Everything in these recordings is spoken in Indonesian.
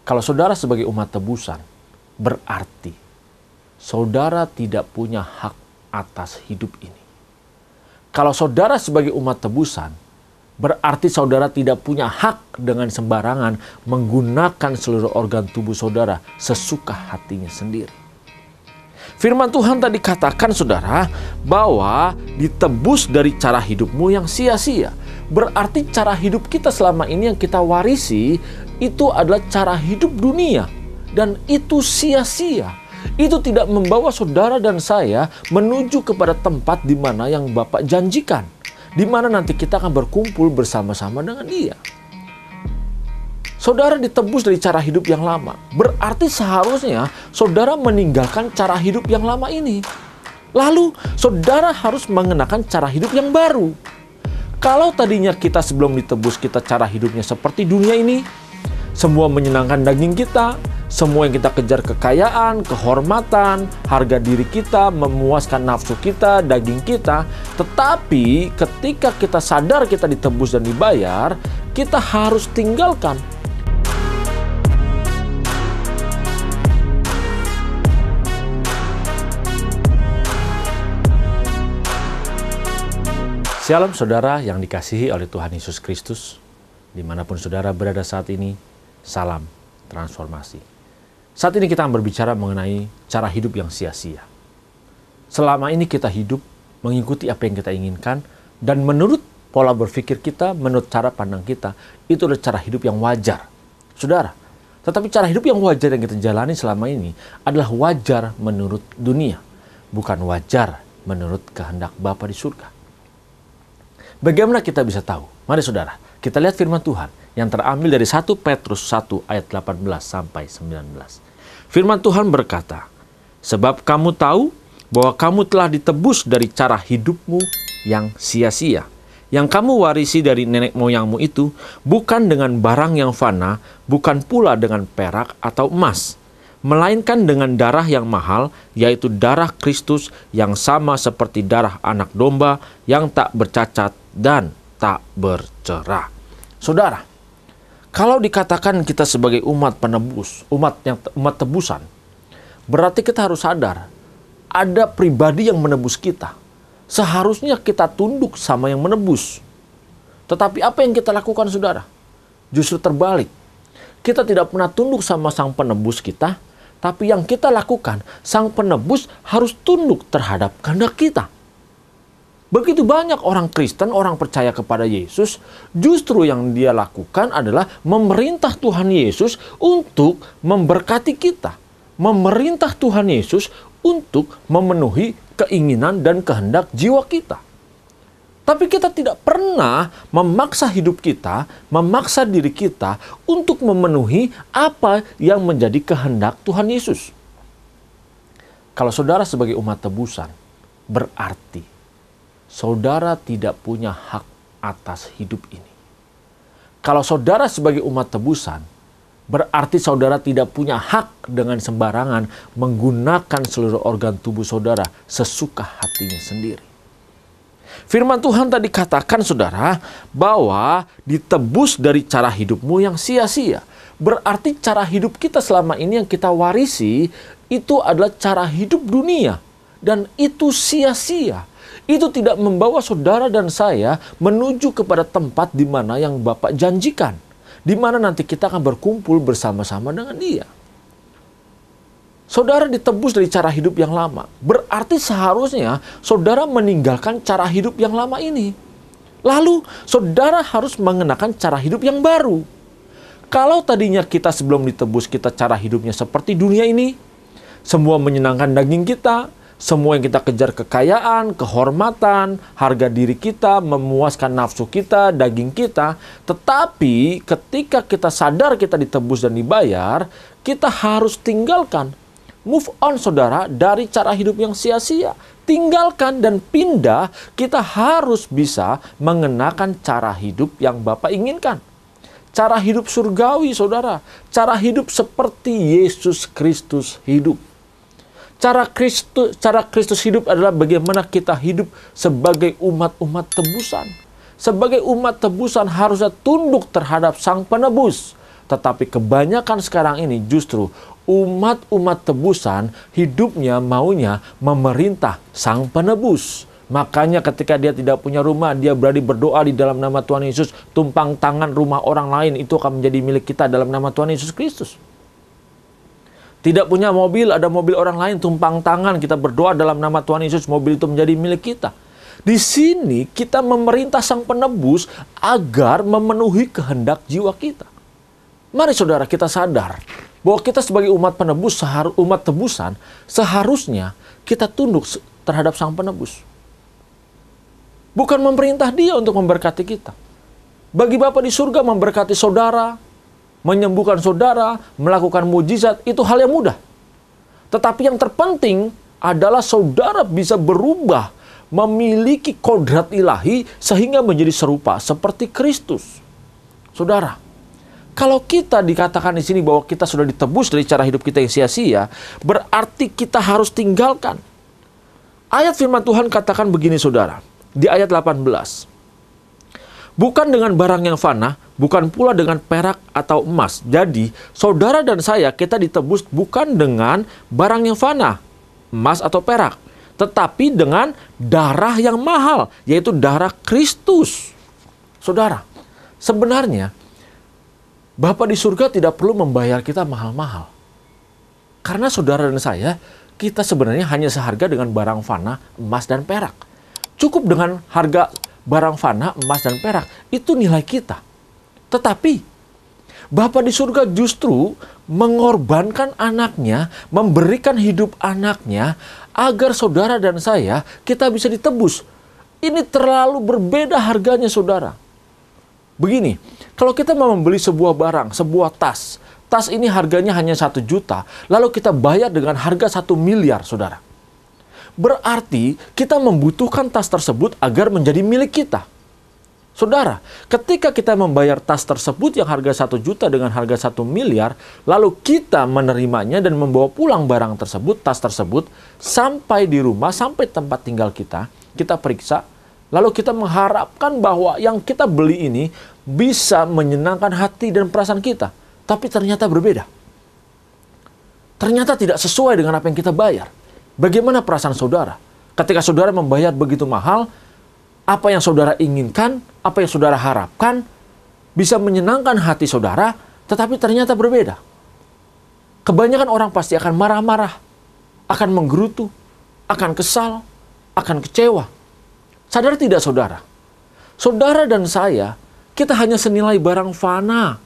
Kalau saudara sebagai umat tebusan, berarti saudara tidak punya hak atas hidup ini. Kalau saudara sebagai umat tebusan, berarti saudara tidak punya hak dengan sembarangan menggunakan seluruh organ tubuh saudara sesuka hatinya sendiri. Firman Tuhan tadi katakan saudara bahwa ditebus dari cara hidupmu yang sia-sia. Berarti cara hidup kita selama ini yang kita warisi itu adalah cara hidup dunia. Dan itu sia-sia. Itu tidak membawa saudara dan saya menuju kepada tempat di mana yang Bapak janjikan. Di mana nanti kita akan berkumpul bersama-sama dengan Dia. Saudara ditebus dari cara hidup yang lama. Berarti seharusnya saudara meninggalkan cara hidup yang lama ini. Lalu saudara harus mengenakan cara hidup yang baru. Kalau tadinya kita sebelum ditebus kita cara hidupnya seperti dunia ini, semua menyenangkan daging kita, semua yang kita kejar kekayaan, kehormatan, harga diri kita, memuaskan nafsu kita, daging kita. Tetapi ketika kita sadar kita ditebus dan dibayar, kita harus tinggalkan. Shalom saudara yang dikasihi oleh Tuhan Yesus Kristus. Dimanapun saudara berada saat ini, salam transformasi. Saat ini kita akan berbicara mengenai cara hidup yang sia-sia. Selama ini kita hidup mengikuti apa yang kita inginkan, dan menurut pola berpikir kita, menurut cara pandang kita, itu adalah cara hidup yang wajar. Saudara, tetapi cara hidup yang wajar yang kita jalani selama ini adalah wajar menurut dunia, bukan wajar menurut kehendak Bapa di surga. Bagaimana kita bisa tahu? Mari saudara, kita lihat firman Tuhan yang terambil dari 1 Petrus 1 ayat 18 sampai 19. Firman Tuhan berkata, "Sebab kamu tahu bahwa kamu telah ditebus dari cara hidupmu yang sia-sia, yang kamu warisi dari nenek moyangmu itu, bukan dengan barang yang fana, bukan pula dengan perak atau emas, melainkan dengan darah yang mahal, yaitu darah Kristus yang sama seperti darah anak domba yang tak bercacat dan tak bercera." Saudara, kalau dikatakan kita sebagai umat penebus, umat tebusan, berarti kita harus sadar ada pribadi yang menebus kita. Seharusnya kita tunduk sama yang menebus. Tetapi apa yang kita lakukan saudara? Justru terbalik. Kita tidak pernah tunduk sama sang penebus kita, tapi yang kita lakukan, sang penebus harus tunduk terhadap kehendak kita. Begitu banyak orang Kristen, orang percaya kepada Yesus, justru yang dia lakukan adalah memerintah Tuhan Yesus untuk memberkati kita. Memerintah Tuhan Yesus untuk memenuhi keinginan dan kehendak jiwa kita. Tapi kita tidak pernah memaksa hidup kita, memaksa diri kita untuk memenuhi apa yang menjadi kehendak Tuhan Yesus. Kalau saudara sebagai umat tebusan, berarti saudara tidak punya hak atas hidup ini. Kalau saudara sebagai umat tebusan, berarti saudara tidak punya hak dengan sembarangan menggunakan seluruh organ tubuh saudara sesuka hatinya sendiri. Firman Tuhan tadi katakan saudara bahwa ditebus dari cara hidupmu yang sia-sia. Berarti cara hidup kita selama ini yang kita warisi itu adalah cara hidup dunia. Dan itu sia-sia. Itu tidak membawa saudara dan saya menuju kepada tempat di mana yang Bapak janjikan. Di mana nanti kita akan berkumpul bersama-sama dengan Dia. Saudara ditebus dari cara hidup yang lama. Berarti seharusnya saudara meninggalkan cara hidup yang lama ini. Lalu saudara harus mengenakan cara hidup yang baru. Kalau tadinya kita sebelum ditebus kita cara hidupnya seperti dunia ini, semua menyenangkan daging kita, semua yang kita kejar kekayaan, kehormatan, harga diri kita, memuaskan nafsu kita, daging kita. Tetapi ketika kita sadar kita ditebus dan dibayar, kita harus tinggalkan. Move on saudara dari cara hidup yang sia-sia. Tinggalkan dan pindah, kita harus bisa mengenakan cara hidup yang Bapak inginkan. Cara hidup surgawi saudara. Cara hidup seperti Yesus Kristus hidup. Cara Kristus hidup adalah bagaimana kita hidup sebagai umat-umat tebusan. Sebagai umat tebusan harusnya tunduk terhadap sang penebus. Tetapi kebanyakan sekarang ini justru umat-umat tebusan hidupnya maunya memerintah Sang Penebus. Makanya ketika dia tidak punya rumah, dia berani berdoa di dalam nama Tuhan Yesus. Tumpang tangan rumah orang lain itu akan menjadi milik kita dalam nama Tuhan Yesus Kristus. Tidak punya mobil, ada mobil orang lain, tumpang tangan kita berdoa dalam nama Tuhan Yesus, mobil itu menjadi milik kita. Di sini kita memerintah Sang Penebus agar memenuhi kehendak jiwa kita. Mari saudara kita sadar bahwa kita sebagai umat penebus, umat tebusan, seharusnya kita tunduk terhadap Sang Penebus. Bukan memerintah dia untuk memberkati kita. Bagi Bapa di surga memberkati saudara, menyembuhkan saudara, melakukan mujizat, itu hal yang mudah. Tetapi yang terpenting adalah saudara bisa berubah, memiliki kodrat ilahi sehingga menjadi serupa seperti Kristus. Saudara, kalau kita dikatakan di sini bahwa kita sudah ditebus dari cara hidup kita yang sia-sia, berarti kita harus tinggalkan. Ayat firman Tuhan katakan begini saudara, di ayat 18. Bukan dengan barang yang fana, bukan pula dengan perak atau emas. Jadi, saudara dan saya, kita ditebus bukan dengan barang yang fana, emas atau perak, tetapi dengan darah yang mahal, yaitu darah Kristus. Saudara, sebenarnya Bapa di surga tidak perlu membayar kita mahal-mahal. Karena saudara dan saya, kita sebenarnya hanya seharga dengan barang fana, emas dan perak. Cukup dengan harga barang fana, emas dan perak. Itu nilai kita. Tetapi Bapa di surga justru mengorbankan anaknya, memberikan hidup anaknya, agar saudara dan saya, kita bisa ditebus. Ini terlalu berbeda harganya saudara. Begini, kalau kita mau membeli sebuah barang, sebuah tas. Tas ini harganya hanya 1 juta, lalu kita bayar dengan harga 1 miliar saudara. Berarti kita membutuhkan tas tersebut agar menjadi milik kita. Saudara, ketika kita membayar tas tersebut yang harga 1 juta dengan harga 1 miliar, lalu kita menerimanya dan membawa pulang barang tersebut, tas tersebut, sampai di rumah, sampai tempat tinggal kita periksa, lalu kita mengharapkan bahwa yang kita beli ini bisa menyenangkan hati dan perasaan kita. Tapi ternyata berbeda. Ternyata tidak sesuai dengan apa yang kita bayar. Bagaimana perasaan saudara? Ketika saudara membayar begitu mahal, apa yang saudara inginkan, apa yang saudara harapkan, bisa menyenangkan hati saudara, tetapi ternyata berbeda. Kebanyakan orang pasti akan marah-marah, akan menggerutu, akan kesal, akan kecewa. Sadar tidak saudara? Saudara dan saya, kita hanya senilai barang fana,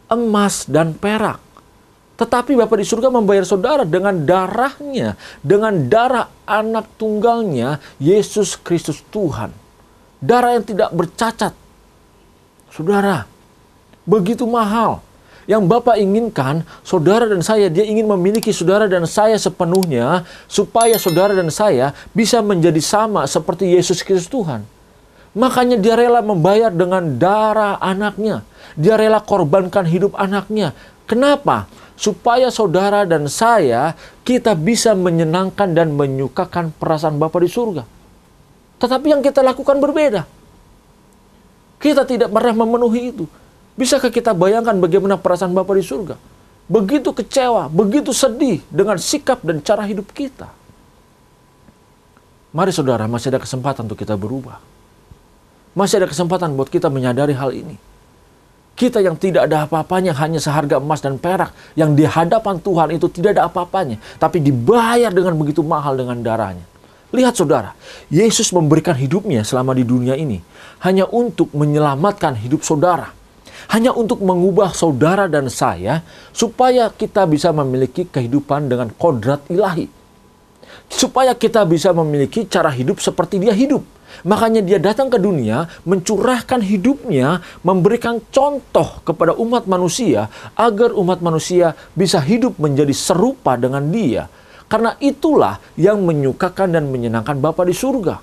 emas dan perak. Tetapi Bapa di surga membayar saudara dengan darahnya, dengan darah anak tunggalnya, Yesus Kristus Tuhan. Darah yang tidak bercacat. Saudara, begitu mahal. Yang Bapa inginkan, saudara dan saya, dia ingin memiliki saudara dan saya sepenuhnya, supaya saudara dan saya bisa menjadi sama seperti Yesus Kristus Tuhan. Makanya dia rela membayar dengan darah anaknya. Dia rela korbankan hidup anaknya. Kenapa? Supaya saudara dan saya, kita bisa menyenangkan dan menyukakan perasaan Bapa di surga. Tetapi yang kita lakukan berbeda. Kita tidak pernah memenuhi itu. Bisakah kita bayangkan bagaimana perasaan Bapa di surga? Begitu kecewa, begitu sedih dengan sikap dan cara hidup kita. Mari saudara, masih ada kesempatan untuk kita berubah. Masih ada kesempatan buat kita menyadari hal ini. Kita yang tidak ada apa-apanya, hanya seharga emas dan perak, yang di hadapan Tuhan itu tidak ada apa-apanya, tapi dibayar dengan begitu mahal dengan darahnya. Lihat saudara, Yesus memberikan hidupnya selama di dunia ini hanya untuk menyelamatkan hidup saudara. Hanya untuk mengubah saudara dan saya supaya kita bisa memiliki kehidupan dengan kodrat ilahi. Supaya kita bisa memiliki cara hidup seperti dia hidup. Makanya dia datang ke dunia, mencurahkan hidupnya, memberikan contoh kepada umat manusia, agar umat manusia bisa hidup menjadi serupa dengan dia. Karena itulah yang menyukakan dan menyenangkan Bapa di surga.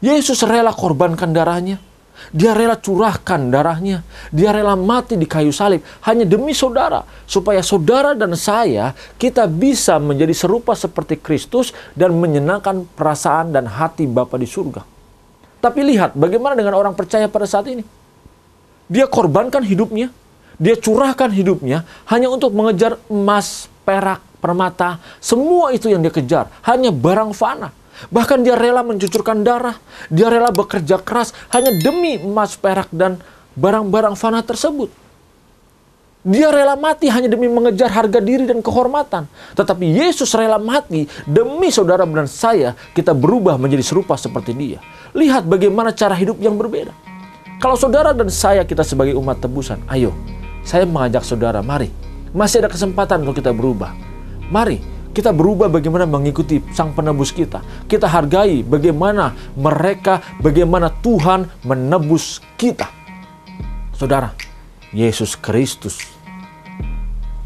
Yesus rela korbankan darahnya. Dia rela curahkan darahnya. Dia rela mati di kayu salib hanya demi saudara. Supaya saudara dan saya, kita bisa menjadi serupa seperti Kristus dan menyenangkan perasaan dan hati Bapa di surga. Tapi lihat bagaimana dengan orang percaya pada saat ini. Dia korbankan hidupnya. Dia curahkan hidupnya hanya untuk mengejar emas, perak, permata. Semua itu yang dia kejar, hanya barang fana. Bahkan dia rela mencucurkan darah. Dia rela bekerja keras hanya demi emas, perak, dan barang-barang fana tersebut. Dia rela mati hanya demi mengejar harga diri dan kehormatan. Tetapi Yesus rela mati demi saudara dan saya, kita berubah menjadi serupa seperti dia. Lihat bagaimana cara hidup yang berbeda. Kalau saudara dan saya, kita sebagai umat tebusan, ayo, saya mengajak saudara, mari. Masih ada kesempatan untuk kita berubah. Mari, kita berubah bagaimana mengikuti Sang Penebus kita. Kita hargai bagaimana bagaimana Tuhan menebus kita. Saudara, Yesus Kristus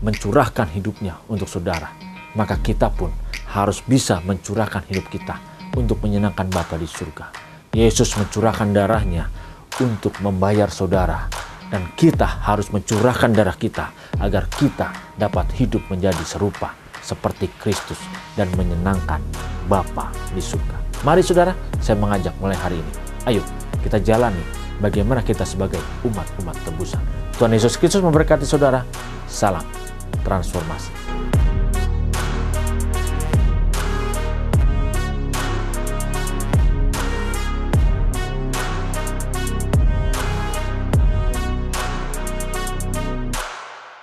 mencurahkan hidupnya untuk saudara. Maka kita pun harus bisa mencurahkan hidup kita untuk menyenangkan Bapa di surga. Yesus mencurahkan darahnya untuk membayar saudara. Dan kita harus mencurahkan darah kita agar kita dapat hidup menjadi serupa seperti Kristus dan menyenangkan Bapa di surga. Mari saudara, saya mengajak mulai hari ini. Ayo kita jalani bagaimana kita sebagai umat-umat tebusan. Tuhan Yesus Kristus memberkati saudara. Salam transformasi.